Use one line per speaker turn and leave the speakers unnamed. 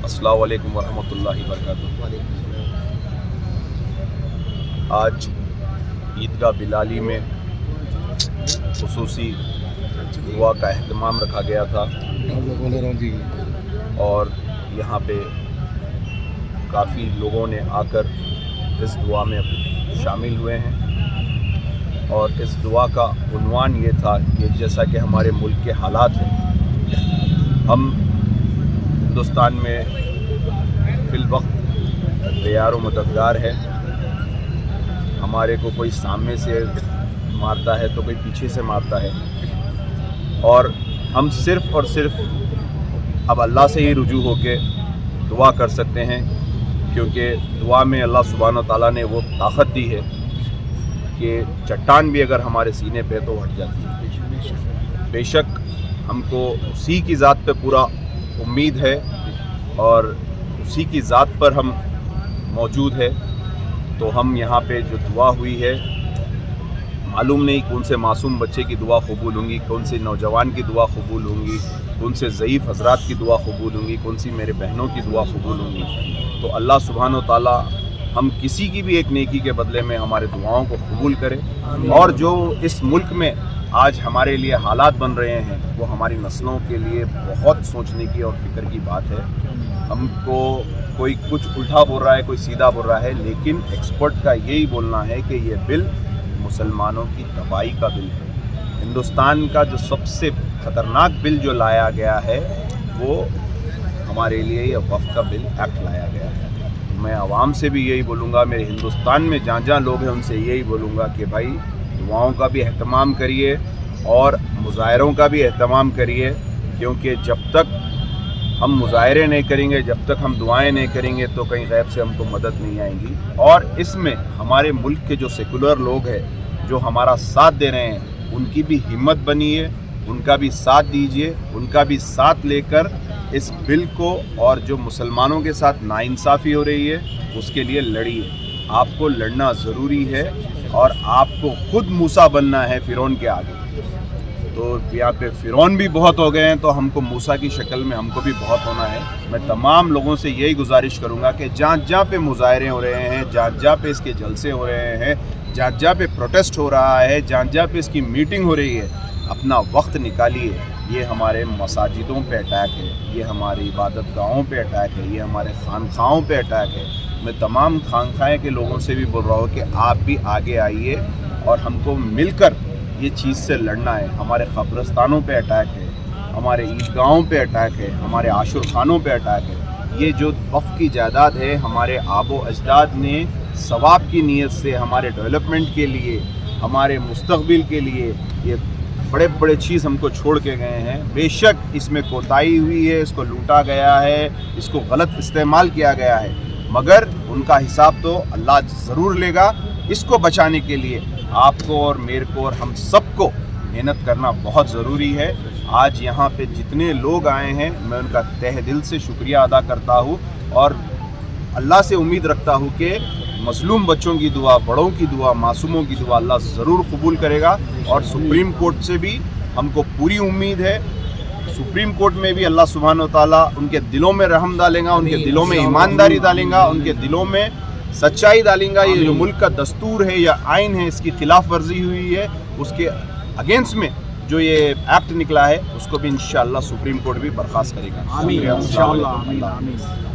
अस्सलामु अलैकुम वरहमतुल्लाहि वबरकातुहू। आज ईदगाह बिलाली में खुसूसी दुआ का अहतमाम रखा गया था और यहाँ पे काफ़ी लोगों ने आकर इस दुआ में शामिल हुए हैं और इस दुआ का उन्वान ये था कि जैसा कि हमारे मुल्क के हालात हैं, हम हिंदुस्तान में फिल वक्त तैयार व मददगार है। हमारे को कोई सामने से मारता है तो कोई पीछे से मारता है और हम सिर्फ़ और सिर्फ अब अल्लाह से ही रुजू होके दुआ कर सकते हैं, क्योंकि दुआ में अल्लाह सुब्हानहू तआला ने वो ताकत दी है कि चट्टान भी अगर हमारे सीने पे तो हट जाती है। बेशक हमको उसी की ज़ात पे पूरा उम्मीद है और उसी की ज़ात पर हम मौजूद है। तो हम यहाँ पे जो दुआ हुई है, मालूम नहीं कौन से मासूम बच्चे की दुआ कबूल होंगी, कौन से नौजवान की दुआ कबूल होंगी, कौन से ज़ईफ़ हज़रात की दुआ कबूल होंगी, कौन सी मेरे बहनों की दुआ कबूल होंगी। तो अल्लाह सुब्हानहू तआला हम किसी की भी एक नेकी के बदले में हमारे दुआओं को कबूल करे और जो इस मुल्क में आज हमारे लिए हालात बन रहे हैं वो हमारी नस्लों के लिए बहुत सोचने की और फिक्र की बात है। हमको कोई कुछ उल्टा बोल रहा है, कोई सीधा बोल रहा है, लेकिन एक्सपर्ट का यही बोलना है कि ये बिल मुसलमानों की तबाही का बिल है। हिंदुस्तान का जो सबसे ख़तरनाक बिल जो लाया गया है वो हमारे लिए ये वक्फ का बिल एक्ट लाया गया है। मैं आवाम से भी यही बोलूँगा, मेरे हिंदुस्तान में जहाँ जहाँ लोग हैं उनसे यही बोलूँगा कि भाई दुआओं का भी अहतमाम करिए और मुज़ाहरों का भी अहतमाम करिए, क्योंकि जब तक हम मुज़ाहरे नहीं करेंगे, जब तक हम दुआएं नहीं करेंगे तो कहीं गैब से हमको मदद नहीं आएगी। और इसमें हमारे मुल्क के जो सेकुलर लोग हैं जो हमारा साथ दे रहे हैं, उनकी भी हिम्मत बनिए, उनका भी साथ दीजिए, उनका भी साथ लेकर इस बिल को और जो मुसलमानों के साथ नाइंसाफ़ी हो रही है उसके लिए लड़िए। आपको लड़ना ज़रूरी है और आपको खुद मूसा बनना है फ़िरौन के आगे। तो यहाँ पे फ़िरौन भी बहुत हो गए हैं, तो हमको मूसा की शक्ल में हमको भी बहुत होना है। मैं तमाम लोगों से यही गुजारिश करूँगा कि जहाँ जहाँ पे मुज़ाहरे हो रहे हैं, जहाँ जहाँ पे इसके जलसे हो रहे हैं, जहाँ जहाँ पे प्रोटेस्ट हो रहा है, जहाँ जहाँ पे इसकी मीटिंग हो रही है, अपना वक्त निकालिए। ये हमारे मसाजिदों पे अटैक है, ये हमारी इबादत गाहों पे अटैक है, ये हमारे खानखाहों पे अटैक है। मैं तमाम खानखाएँ के लोगों से भी बोल रहा हूँ कि आप भी आगे आइए और हमको मिलकर ये चीज़ से लड़ना है। हमारे कब्रिस्तानों पे अटैक है, हमारे ईदगाहों पे अटैक है, हमारे आशुर खानों पे अटैक है। ये जो वक्फ की जायदाद है, हमारे आबो अजदाद ने सवाब की नीयत से हमारे डेवलपमेंट के लिए, हमारे मुस्तक़बिल के लिए ये बड़े बड़े चीज़ हमको छोड़ के गए हैं। बेशक इसमें कोताही हुई है, इसको लूटा गया है, इसको गलत इस्तेमाल किया गया है, मगर उनका हिसाब तो अल्लाह ज़रूर लेगा। इसको बचाने के लिए आपको और मेरे को और हम सबको मेहनत करना बहुत ज़रूरी है। आज यहाँ पे जितने लोग आए हैं मैं उनका तहे दिल से शुक्रिया अदा करता हूँ और अल्लाह से उम्मीद रखता हूँ कि मज़लूम बच्चों की दुआ, बड़ों की दुआ, मासूमों की दुआ अल्लाह ज़रूर कबूल करेगा। और सुप्रीम कोर्ट से भी हमको पूरी उम्मीद है। सुप्रीम कोर्ट में भी अल्लाह सुब्हानहू तआला उनके दिलों में रहम डालेगा, उनके दिलों में ईमानदारी डालेगा, उनके दिलों में सच्चाई डालेगा। ये जो मुल्क का दस्तूर है या आइन है, इसकी खिलाफ वर्जी हुई है, उसके अगेंस्ट में जो ये एक्ट निकला है उसको भी इंशाअल्लाह सुप्रीम कोर्ट भी बर्खास्त करेगा।
आमीन इंशाअल्लाह।